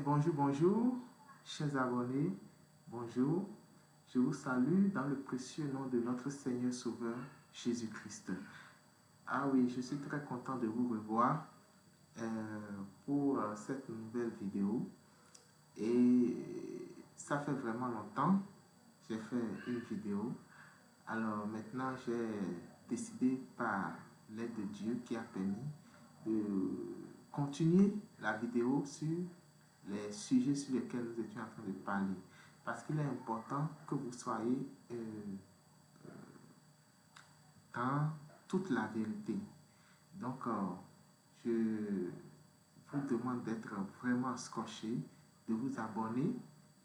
Bonjour, bonjour, chers abonnés, bonjour. Je vous salue dans le précieux nom de notre Seigneur Sauveur, Jésus-Christ. Ah oui, je suis très content de vous revoir pour cette nouvelle vidéo. Et ça fait vraiment longtemps que j'ai fait une vidéo. Alors maintenant, j'ai décidé par l'aide de Dieu qui a permis de continuer la vidéo sur les sujets sur lesquels nous étions en train de parler. Parce qu'il est important que vous soyez dans toute la vérité. Donc, je vous demande d'être vraiment scotché, de vous abonner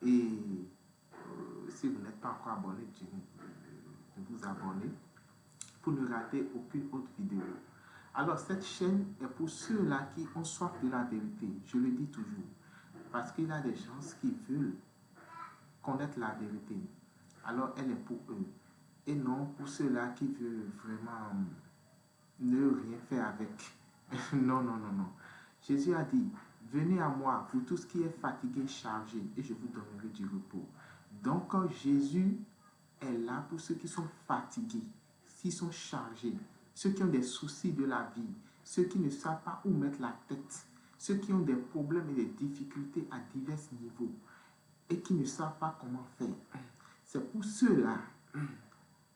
et si vous n'êtes pas encore abonné, de vous abonner pour ne rater aucune autre vidéo. Alors, cette chaîne est pour ceux-là qui ont soif de la vérité. Je le dis toujours. Parce qu'il y a des gens qui veulent connaître la vérité. Alors, elle est pour eux. Et non pour ceux-là qui veulent vraiment ne rien faire avec. Non, non, non, non. Jésus a dit, venez à moi, vous tous qui êtes fatigués, chargés, et je vous donnerai du repos. Donc, Jésus est là pour ceux qui sont fatigués, qui sont chargés, ceux qui ont des soucis de la vie, ceux qui ne savent pas où mettre la tête, ceux qui ont des problèmes et des difficultés à divers niveaux et qui ne savent pas comment faire. C'est pour ceux-là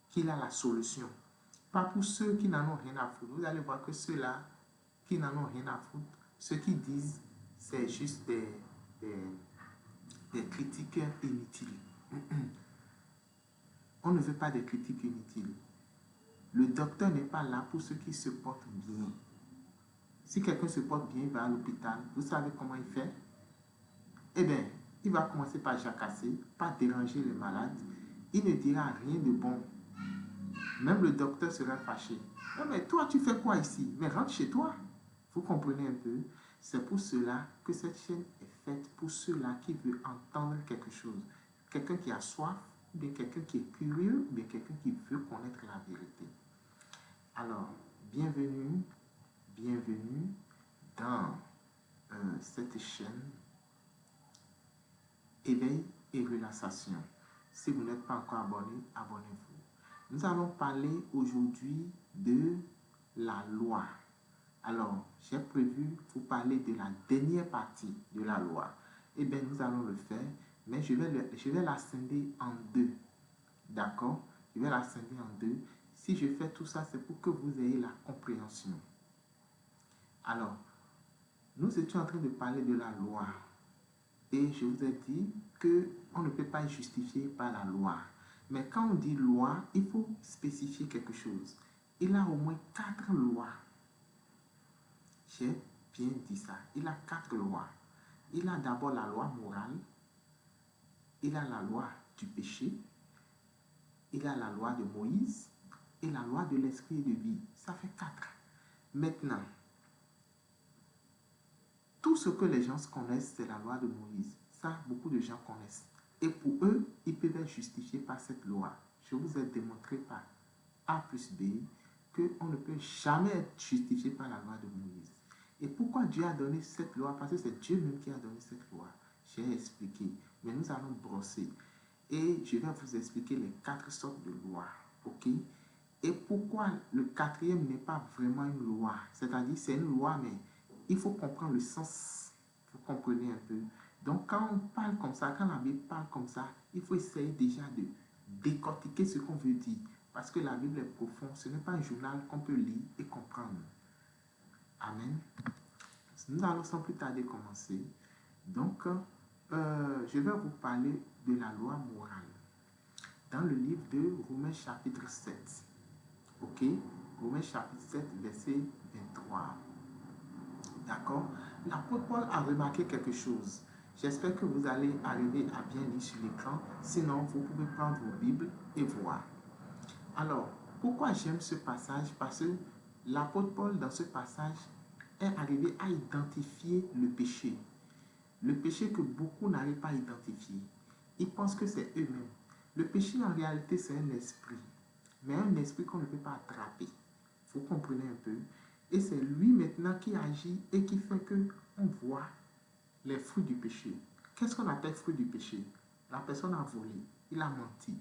qu'il a la solution. Pas pour ceux qui n'en ont rien à foutre. Vous allez voir que ceux-là qui n'en ont rien à foutre, ceux qui disent c'est juste des critiques inutiles. On ne veut pas des critiques inutiles. Le docteur n'est pas là pour ceux qui se portent bien. Si quelqu'un se porte bien, il va à l'hôpital. Vous savez comment il fait? Eh bien, il va commencer par jacasser, par déranger les malades. Il ne dira rien de bon. Même le docteur sera fâché. Oh, mais toi, tu fais quoi ici? Mais rentre chez toi. Vous comprenez un peu? C'est pour cela que cette chaîne est faite pour ceux-là qui veulent entendre quelque chose. Quelqu'un qui a soif, ou bien quelqu'un qui est curieux, ou bien quelqu'un qui veut connaître la vérité. Alors, bienvenue, bienvenue dans cette chaîne Éveil et relaxation. Si vous n'êtes pas encore abonné, abonnez-vous. Nous allons parler aujourd'hui de la loi. Alors, j'ai prévu vous parler de la dernière partie de la loi. Eh bien, nous allons le faire, mais je vais la scinder en deux. D'accord? Je vais la scinder en deux. Si je fais tout ça, c'est pour que vous ayez la compréhension. Alors, nous étions en train de parler de la loi. Et je vous ai dit qu'on ne peut pas justifier par la loi. Mais quand on dit loi, il faut spécifier quelque chose. Il a au moins 4 lois. J'ai bien dit ça. Il a 4 lois. Il a d'abord la loi morale. Il a la loi du péché. Il a la loi de Moïse. Et la loi de l'esprit et de vie. Ça fait 4. Maintenant, tout ce que les gens connaissent, c'est la loi de Moïse. Ça, beaucoup de gens connaissent. Et pour eux, ils peuvent être justifiés par cette loi. Je vous ai démontré par A plus B qu'on ne peut jamais être justifié par la loi de Moïse. Et pourquoi Dieu a donné cette loi? Parce que c'est Dieu même qui a donné cette loi. J'ai expliqué. Mais nous allons brosser. Et je vais vous expliquer les 4 sortes de lois. OK? Et pourquoi le 4e n'est pas vraiment une loi? C'est-à-dire, c'est une loi, mais il faut comprendre le sens. Vous comprenez un peu? Donc, quand on parle comme ça, quand la Bible parle comme ça, il faut essayer déjà de décortiquer ce qu'on veut dire. Parce que la Bible est profonde. Ce n'est pas un journal qu'on peut lire et comprendre. Amen. Nous allons sans plus tarder commencer. Donc, je vais vous parler de la loi morale. Dans le livre de Romains chapitre 7. Ok? Romains chapitre 7, verset 23. D'accord? L'apôtre Paul a remarqué quelque chose. J'espère que vous allez arriver à bien lire sur l'écran. Sinon, vous pouvez prendre vos Bibles et voir. Alors, pourquoi j'aime ce passage? Parce que l'apôtre Paul, dans ce passage, est arrivé à identifier le péché. Le péché que beaucoup n'arrivent pas à identifier. Ils pensent que c'est eux-mêmes. Le péché, en réalité, c'est un esprit. Mais un esprit qu'on ne peut pas attraper. Vous comprenez un peu? Et c'est lui maintenant qui agit et qui fait qu'on voit les fruits du péché. Qu'est-ce qu'on appelle fruits du péché? La personne a volé, il a menti,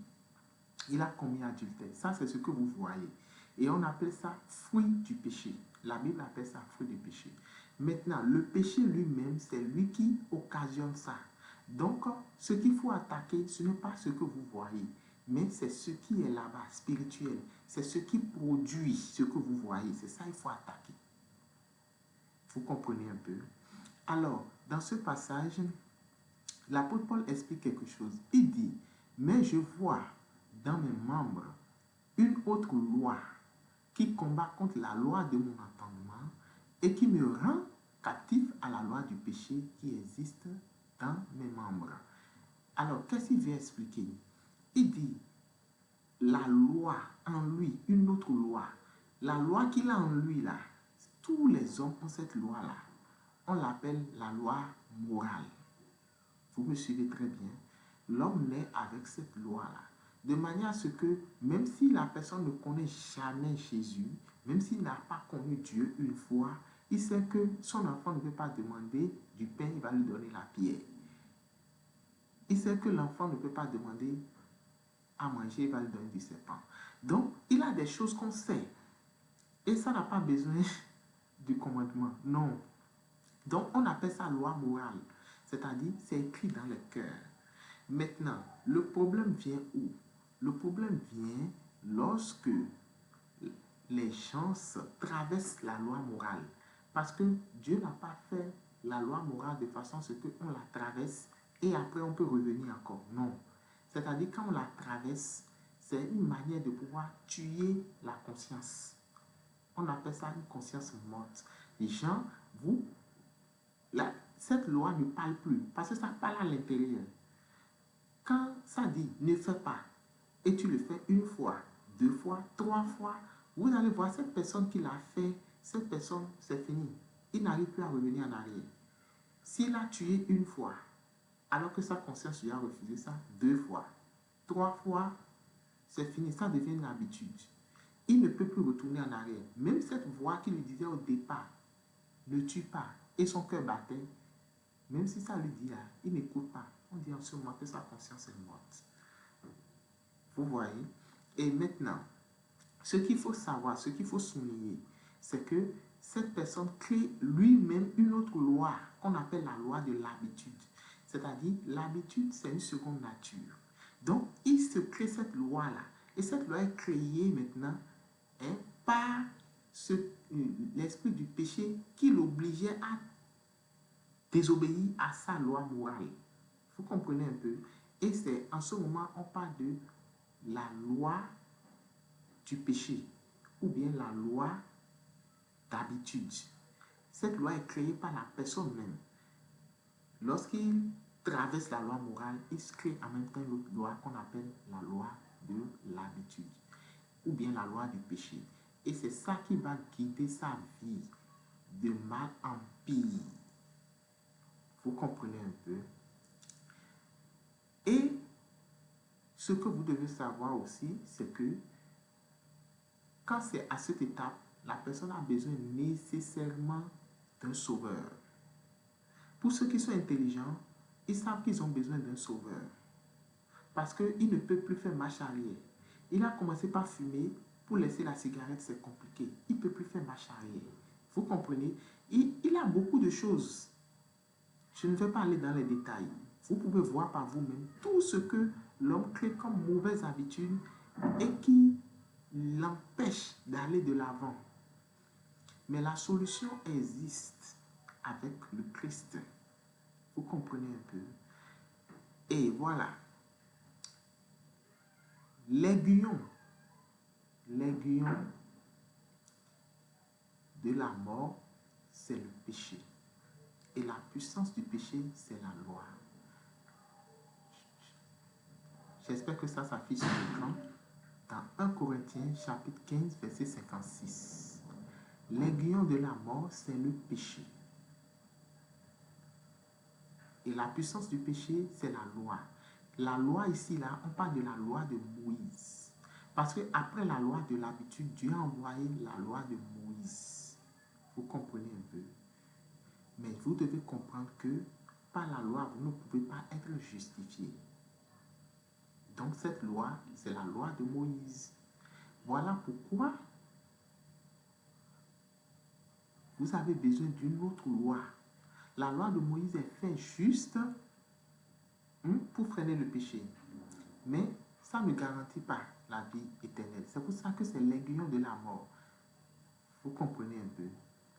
il a commis adultère. Ça, c'est ce que vous voyez. Et on appelle ça fruit du péché. La Bible appelle ça fruit du péché. Maintenant, le péché lui-même, c'est lui qui occasionne ça. Donc, ce qu'il faut attaquer, ce n'est pas ce que vous voyez, mais c'est ce qui est là-bas, spirituel. C'est ce qui produit ce que vous voyez. C'est ça qu'il faut attaquer. Vous comprenez un peu? Alors, dans ce passage, l'apôtre Paul explique quelque chose. Il dit, mais je vois dans mes membres une autre loi qui combat contre la loi de mon entendement et qui me rend captif à la loi du péché qui existe dans mes membres. Alors, qu'est-ce qu'il veut expliquer? Il dit, la loi en lui, une autre loi, la loi qu'il a en lui là, tous les hommes ont cette loi-là. On l'appelle la loi morale. Vous me suivez très bien. L'homme naît avec cette loi-là. De manière à ce que, même si la personne ne connaît jamais Jésus, même s'il n'a pas connu Dieu une fois, il sait que son enfant ne peut pas demander du pain, il va lui donner la pierre. Il sait que l'enfant ne peut pas demander à manger, il va lui donner du serpent. Donc, il a des choses qu'on sait. Et ça n'a pas besoin du commandement. Non. Donc, on appelle ça loi morale. C'est-à-dire, c'est écrit dans le cœur. Maintenant, le problème vient où? Le problème vient lorsque les gens traversent la loi morale. Parce que Dieu n'a pas fait la loi morale de façon à ce qu'on la traverse et après on peut revenir encore. Non. C'est-à-dire, quand on la traverse, c'est une manière de pouvoir tuer la conscience. On appelle ça une conscience morte. Les gens, cette loi ne parle plus parce que ça parle à l'intérieur. Quand ça dit ne fais pas et tu le fais une fois, deux fois, trois fois, vous allez voir cette personne qui l'a fait, cette personne, c'est fini. Il n'arrive plus à revenir en arrière. S'il a tué une fois, alors que sa conscience lui a refusé ça, deux fois, trois fois, c'est fini, ça devient une habitude. Il ne peut plus retourner en arrière. Même cette voix qui lui disait au départ, ne tue pas, et son cœur battait, même si ça lui dit là, il n'écoute pas. On dit en ce moment que sa conscience est morte. Vous voyez? Et maintenant, ce qu'il faut savoir, ce qu'il faut souligner, c'est que cette personne crée lui-même une autre loi qu'on appelle la loi de l'habitude. C'est-à-dire, l'habitude, c'est une seconde nature. Donc, il se crée cette loi-là. Et cette loi est créée maintenant par l'esprit du péché qui l'obligeait à désobéir à sa loi morale. Vous comprenez un peu? Et c'est en ce moment, on parle de la loi du péché ou bien la loi d'habitude. Cette loi est créée par la personne même. Lorsqu'il traverse la loi morale, il se crée en même temps l'autre loi qu'on appelle la loi de l'habitude ou bien la loi du péché. Et c'est ça qui va guider sa vie de mal en pire. Vous comprenez un peu? Et ce que vous devez savoir aussi, c'est que quand c'est à cette étape, la personne a besoin nécessairement d'un sauveur. Pour ceux qui sont intelligents, ils savent qu'ils ont besoin d'un sauveur. Parce qu'il ne peut plus faire marche arrière. Il a commencé par fumer, pour laisser la cigarette, c'est compliqué. Il ne peut plus faire marche arrière. Vous comprenez? Il a beaucoup de choses. Je ne vais pas aller dans les détails. Vous pouvez voir par vous-même tout ce que l'homme crée comme mauvaise habitude et qui l'empêche d'aller de l'avant. Mais la solution existe avec le Christ. Vous comprenez un peu? Et voilà. L'aiguillon de la mort, c'est le péché. Et la puissance du péché, c'est la loi. J'espère que ça s'affiche sur l'écran. Dans 1 Corinthiens, chapitre 15, verset 56. L'aiguillon de la mort, c'est le péché. Et la puissance du péché, c'est la loi. La loi ici, là, on parle de la loi de Moïse. Parce qu'après la loi de l'habitude, Dieu a envoyé la loi de Moïse. Vous comprenez un peu? Mais vous devez comprendre que par la loi, vous ne pouvez pas être justifié. Donc cette loi, c'est la loi de Moïse. Voilà pourquoi vous avez besoin d'une autre loi. La loi de Moïse est faite juste pour freiner le péché. Mais ça ne garantit pas la vie éternelle. C'est pour ça que c'est l'aiguillon de la mort. Vous comprenez un peu?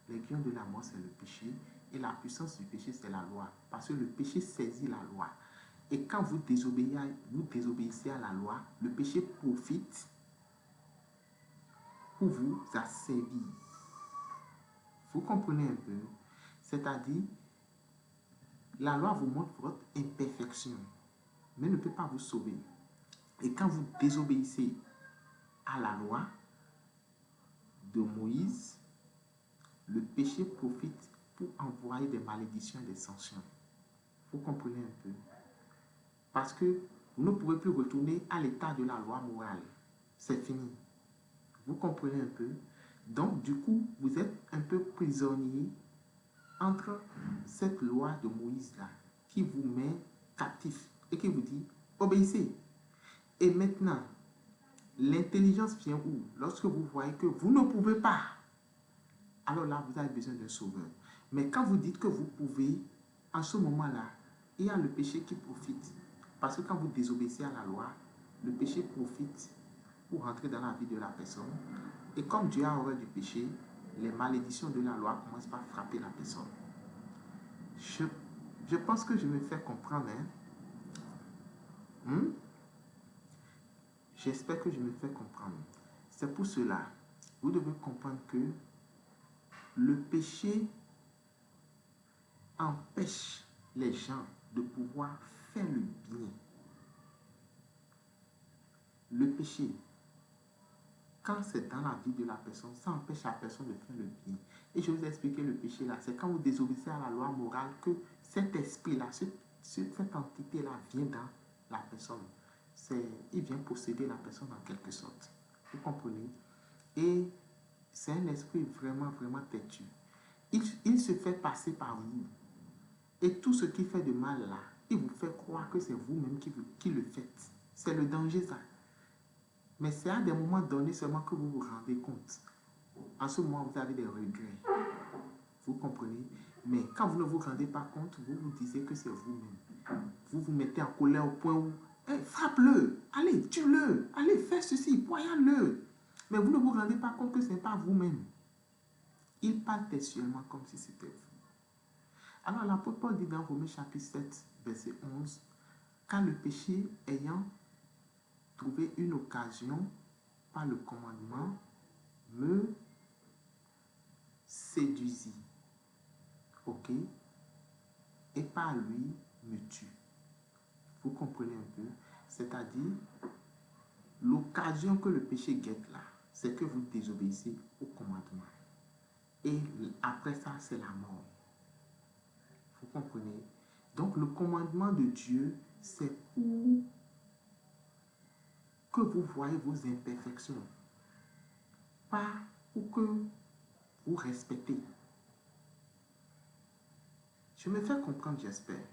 L'aiguillon de la mort, c'est le péché. Et la puissance du péché, c'est la loi. Parce que le péché saisit la loi. Et quand vous désobéissez à la loi, le péché profite pour vous asservir. Vous comprenez un peu? C'est-à-dire, la loi vous montre votre imperfection, mais ne peut pas vous sauver. Et quand vous désobéissez à la loi de Moïse, le péché profite pour envoyer des malédictions et des sanctions. Vous comprenez un peu? Parce que vous ne pouvez plus retourner à l'état de la loi morale. C'est fini. Vous comprenez un peu? Donc, du coup, vous êtes un peu prisonnier entre cette loi de Moïse-là qui vous met captif et qui vous dit, obéissez. Et maintenant, l'intelligence vient où? Lorsque vous voyez que vous ne pouvez pas. Alors là, vous avez besoin d'un sauveur. Mais quand vous dites que vous pouvez, en ce moment-là, il y a le péché qui profite. Parce que quand vous désobéissez à la loi, le péché profite pour rentrer dans la vie de la personne. Et comme Dieu a horreur du péché, les malédictions de la loi commencent par frapper la personne. Je pense que je me fais comprendre. J'espère que je me fais comprendre. C'est pour cela, vous devez comprendre que le péché empêche les gens de pouvoir faire le bien. Le péché, quand c'est dans la vie de la personne, ça empêche la personne de faire le bien. Et je vous ai expliqué le péché là, c'est quand vous désobéissez à la loi morale que cet esprit-là, cette entité-là vient dans la personne. Il vient posséder la personne en quelque sorte. Vous comprenez? Et c'est un esprit vraiment, vraiment têtu. Il se fait passer par vous. Et tout ce qui fait de mal là, il vous fait croire que c'est vous-même qui le faites. C'est le danger ça. Mais c'est à des moments donnés seulement que vous vous rendez compte. En ce moment, vous avez des regrets. Vous comprenez? Mais quand vous ne vous rendez pas compte, vous vous disiez que c'est vous-même. Vous vous mettez en colère au point où, frappe-le, allez, tue-le, allez, fais ceci, poignarde-le. Mais vous ne vous rendez pas compte que ce n'est pas vous-même. Il parle textuellement comme si c'était vous. Alors l'apôtre Paul dit dans Romains chapitre 7, verset 11, quand le péché ayant trouvé une occasion par le commandement me séduisit, ok, et par lui me tue. Vous comprenez un peu? C'est-à-dire, l'occasion que le péché guette là, c'est que vous désobéissez au commandement. Et après ça, c'est la mort. Vous comprenez? Donc, le commandement de Dieu, c'est pour que vous voyez vos imperfections. Pas pour que vous respectez. Je me fais comprendre, j'espère.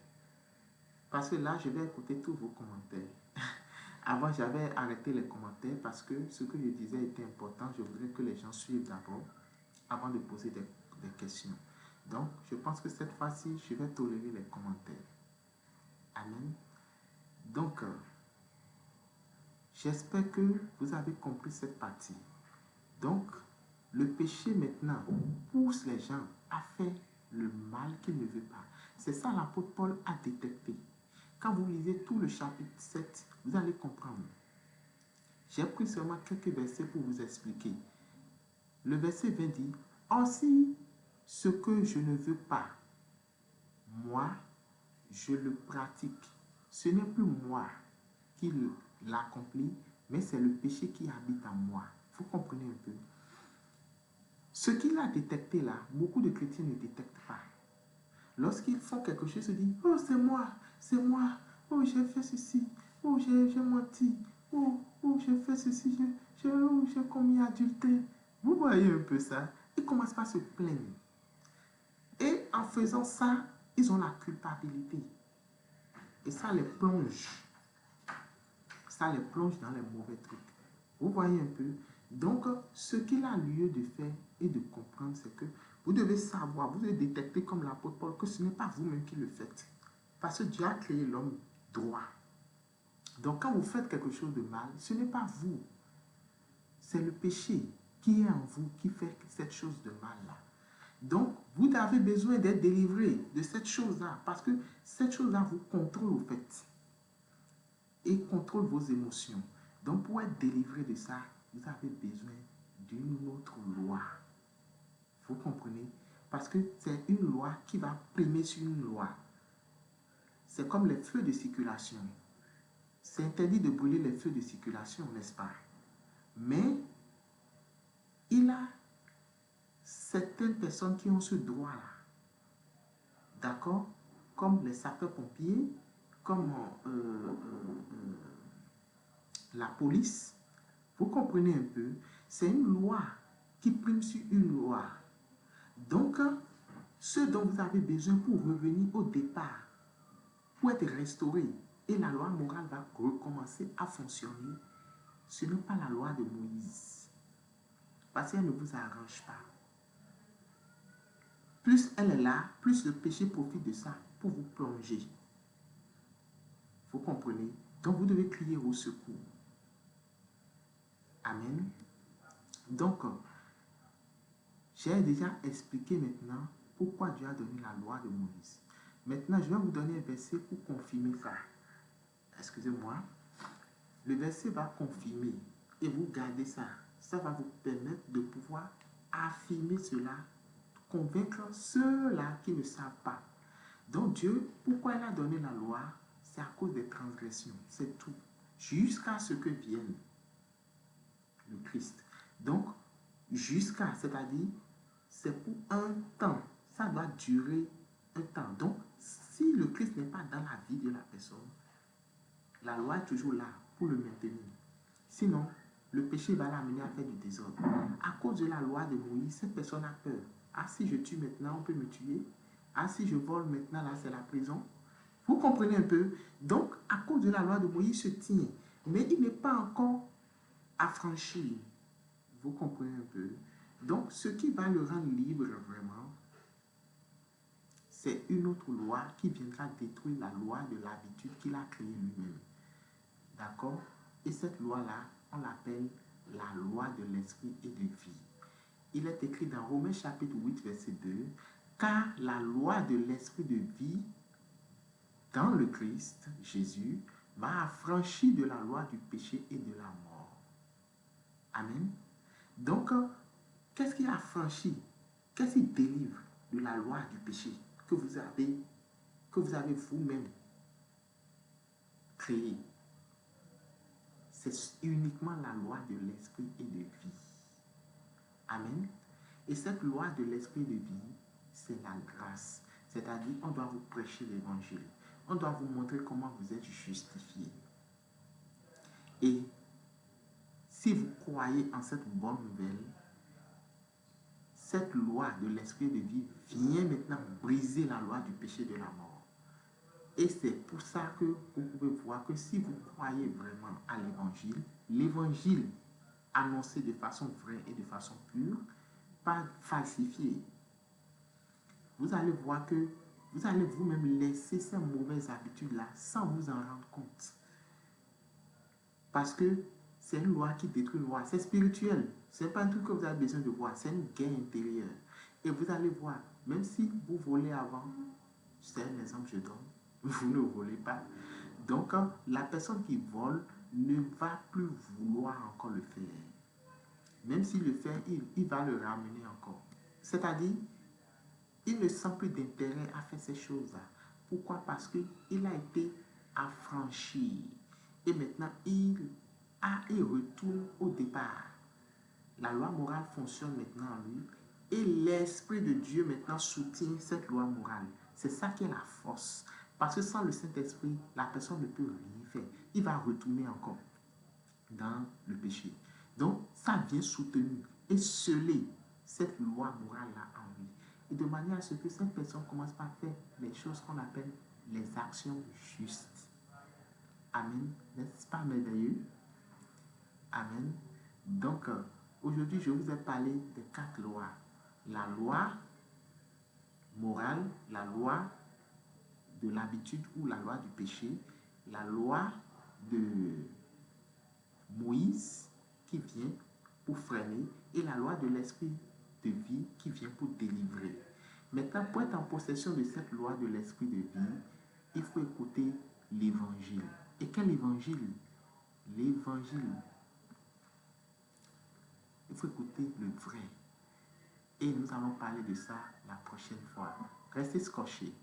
Parce que là, je vais écouter tous vos commentaires. Avant, j'avais arrêté les commentaires parce que ce que je disais était important. Je voudrais que les gens suivent d'abord avant de poser des questions. Donc, je pense que cette fois-ci, je vais tolérer les commentaires. Amen. Donc, j'espère que vous avez compris cette partie. Donc, le péché maintenant pousse les gens à faire le mal qu'ils ne veulent pas. C'est ça l'apôtre Paul a détecté. Quand vous lisez tout le chapitre 7, vous allez comprendre. J'ai pris seulement quelques versets pour vous expliquer. Le verset 20 dit, « Aussi, ce que je ne veux pas, moi, je le pratique. Ce n'est plus moi qui l'accomplit, mais c'est le péché qui habite en moi. » Vous comprenez un peu? Ce qu'il a détecté là, beaucoup de chrétiens ne détectent pas. Lorsqu'ils font quelque chose, ils se disent, oh c'est moi, oh j'ai fait ceci, oh j'ai menti, oh j'ai fait ceci, j'ai commis adultère. Vous voyez un peu ça? Ils commencent par se plaindre. Et en faisant ça, ils ont la culpabilité. Et ça les plonge. Ça les plonge dans les mauvais trucs. Vous voyez un peu? Donc, ce qu'il a lieu de faire et de comprendre, c'est que vous devez savoir, vous devez détecter comme l'apôtre Paul que ce n'est pas vous-même qui le faites. Parce que Dieu a créé l'homme droit. Donc, quand vous faites quelque chose de mal, ce n'est pas vous. C'est le péché qui est en vous qui fait cette chose de mal-là. Donc, vous avez besoin d'être délivré de cette chose-là parce que cette chose-là vous contrôle au fait et contrôle vos émotions. Donc, pour être délivré de ça, vous avez besoin d'une autre loi. Vous comprenez? Parce que c'est une loi qui va primer sur une loi. C'est comme les feux de circulation. C'est interdit de brûler les feux de circulation, n'est-ce pas? Mais il a certaines personnes qui ont ce droit-là. D'accord? Comme les sapeurs-pompiers, comme la police. Vous comprenez un peu? C'est une loi qui prime sur une loi. Donc, ce dont vous avez besoin pour revenir au départ, pour être restauré, et la loi morale va recommencer à fonctionner, ce n'est pas la loi de Moïse. Parce qu'elle ne vous arrange pas. Plus elle est là, plus le péché profite de ça pour vous plonger. Vous comprenez? Donc vous devez crier au secours. Amen. Donc, j'ai déjà expliqué maintenant pourquoi Dieu a donné la loi de Moïse. Maintenant, je vais vous donner un verset pour confirmer ça. Excusez-moi. Le verset va confirmer et vous gardez ça. Ça va vous permettre de pouvoir affirmer cela, convaincre ceux-là qui ne savent pas. Donc Dieu, pourquoi il a donné la loi? C'est à cause des transgressions, c'est tout. Jusqu'à ce que vienne le Christ. Donc, jusqu'à, c'est-à-dire, c'est pour un temps. Ça doit durer un temps. Donc, si le Christ n'est pas dans la vie de la personne, la loi est toujours là pour le maintenir. Sinon, le péché va l'amener à faire du désordre. À cause de la loi de Moïse, cette personne a peur. Ah, si je tue maintenant, on peut me tuer. Ah, si je vole maintenant, là, c'est la prison. Vous comprenez un peu? Donc, à cause de la loi de Moïse, il se tient. Mais il n'est pas encore affranchi. Vous comprenez un peu? Donc, ce qui va le rendre libre vraiment, c'est une autre loi qui viendra détruire la loi de l'habitude qu'il a créée lui-même. D'accord? Et cette loi-là, on l'appelle la loi de l'esprit et de vie. Il est écrit dans Romains chapitre 8, verset 2, car la loi de l'esprit de vie dans le Christ, Jésus, m'a affranchi de la loi du péché et de la mort. Amen. Donc, qu'est-ce qui affranchit? Qu'est-ce qui délivre de la loi du péché que vous avez vous-même créé? C'est uniquement la loi de l'esprit et de vie. Amen. Et cette loi de l'esprit de vie, c'est la grâce. C'est-à-dire, on doit vous prêcher l'évangile. On doit vous montrer comment vous êtes justifié. Et si vous croyez en cette bonne nouvelle, cette loi de l'esprit de vie vient maintenant briser la loi du péché de la mort. Et c'est pour ça que vous pouvez voir que si vous croyez vraiment à l'évangile, l'évangile annoncé de façon vraie et de façon pure, pas falsifié, vous allez voir que vous allez vous-même laisser ces mauvaises habitudes-là sans vous en rendre compte. Parce que c'est une loi qui détruit une loi. C'est spirituel. Ce n'est pas un truc que vous avez besoin de voir. C'est une guerre intérieure. Et vous allez voir, même si vous volez avant, c'est un exemple que je donne, vous ne volez pas. Donc, la personne qui vole ne va plus vouloir encore le faire. Même s'il le fait, il va le ramener encore. C'est-à-dire, il ne sent plus d'intérêt à faire ces choses-là. Pourquoi? Parce qu'il a été affranchi. Et maintenant, il retourne au départ. La loi morale fonctionne maintenant en lui. Et l'Esprit de Dieu maintenant soutient cette loi morale. C'est ça qui est la force. Parce que sans le Saint-Esprit, la personne ne peut rien faire. Il va retourner encore dans le péché. Donc, ça vient soutenir et sceller cette loi morale-là en lui. et de manière à ce que cette personne commence par faire les choses qu'on appelle les actions justes. Amen. N'est-ce pas merveilleux? Amen. Donc, aujourd'hui, je vous ai parlé de 4 lois. La loi morale, la loi de l'habitude ou la loi du péché, la loi de Moïse qui vient pour freiner et la loi de l'esprit de vie qui vient pour délivrer. Maintenant, pour être en possession de cette loi de l'esprit de vie, il faut écouter l'évangile. Et quel évangile? L'évangile. Il faut écouter le vrai. Et nous allons parler de ça la prochaine fois. Restez scotchés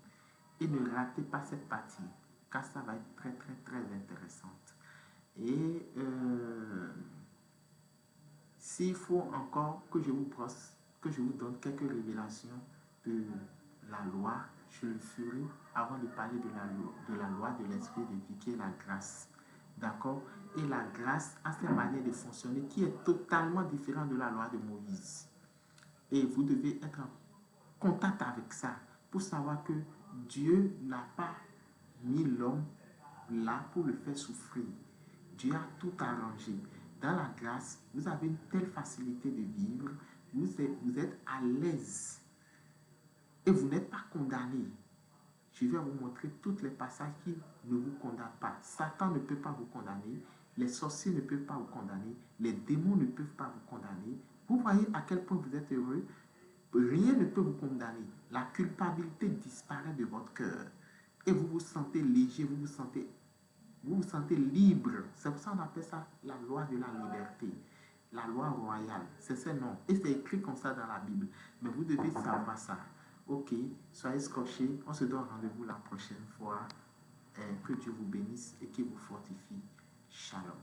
et ne ratez pas cette partie, car ça va être très, très, très intéressante. Et s'il faut encore que je vous brosse, que je vous donne quelques révélations de la loi, je le ferai avant de parler de la loi de l'esprit de vie qui est la grâce. D'accord? Et la grâce a cette manière de fonctionner qui est totalement différente de la loi de Moïse. Et vous devez être en contact avec ça pour savoir que Dieu n'a pas mis l'homme là pour le faire souffrir. Dieu a tout arrangé. Dans la grâce, vous avez une telle facilité de vivre, vous êtes à l'aise et vous n'êtes pas condamné. Je vais vous montrer tous les passages qui ne vous condamnent pas. Satan ne peut pas vous condamner, les sorciers ne peuvent pas vous condamner, les démons ne peuvent pas vous condamner. Vous voyez à quel point vous êtes heureux? Rien ne peut vous condamner. La culpabilité disparaît de votre cœur et vous vous sentez léger, vous vous sentez libre. C'est pour ça qu'on appelle ça la loi de la liberté, la loi royale. C'est ce nom. Et c'est écrit comme ça dans la Bible. Mais vous devez savoir ça. Ok, soyez scotchés. On se donne rendez-vous la prochaine fois. Que Dieu vous bénisse et qu'il vous fortifie. Shalom.